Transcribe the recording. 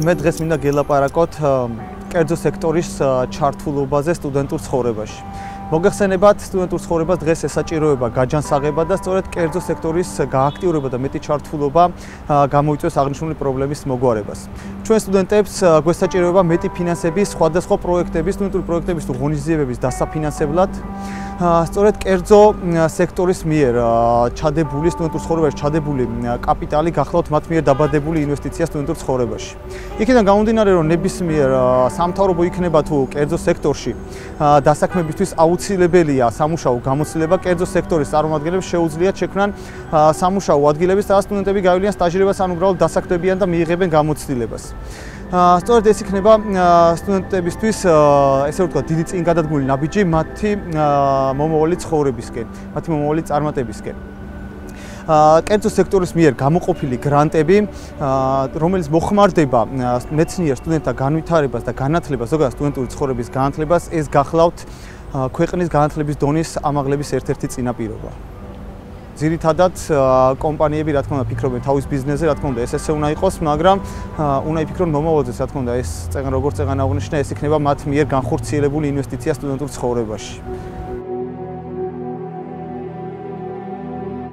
მე დღეს მინდა გელაპარაკოთ კერძო სექტორის ჩართულობაზე სტუდენტურ ცხოვრებაში. მოგეხსენებათ, სტუდენტურ ცხოვრებას დღეს ესაჭიროება გაჯანსაღება და სწორედ კერძო სექტორის გააქტიურება და მეტი ჩართულობა გამოიწვევს აღნიშნული პრობლემის მოგვარებას. ჩვენ სტუდენტებს გვესაჭიროება მეტი ფინანსები სხვადასხვა პროექტების, სტუდენტური პროექტების თუ ღონისძიებების დასაფინანსებლად. სწორედ კერძო სექტორის მიერ ჩადებული სტუდენტურ ცხოვრებაში ჩადებული კაპიტალი გახლავთ მათ მიერ დაბადებული ინვესტიცია სტუდენტურ ცხოვრებაში. იქიდან გამომდინარე, რომ ნებისმიერ სამთავრობო იქნება თუ კერძო სექტორში დასაქმებისთვის აუცილებელია სამუშაო გამოცდილება, კერძო სექტორის წარმომადგენლებს შეუძლიათ შექმნან სამუშაო ადგილები, სადაც სტუდენტები გაივლიან სტაჟირებას ან უბრალოდ დასაქმდებიან და მიიღებენ გამოცდილებას. სწორედ ეს იქნება სტუდენტებისთვის, ესე ვთქვათ, დიდი წინგადადგმული ნაბიჯი მათი მომავალი ცხოვრებისკენ, მათი მომავალი წარმატებისკენ. კერძო სექტორის მიერ გამოყოფილი გრანტები, რომელიც მოხმარდება მეცნიერ სტუდენტთა განვითარებას და განათლებას, ზოგადად სტუდენტური ცხოვრების განათლებას, ეს გახლავთ ქვეყნის განათლების დონის ამაღლების ერთ-ერთი წინაპირობა. ძირითადად კომპანიები, რა თქმა უნდა, ფიქრობენ თავის ბიზნესზე, რა თქმა უნდა, ეს ესე უნდა იყოს, მაგრამ უნდა იფიქრონ მომავალზე, რა თქმა უნდა, ეს როგორც წეგან აღნიშნა, ეს იქნება მათ მიერ განხორციელებული ინვესტიცია სტუდენტურ ცხოვრებაში.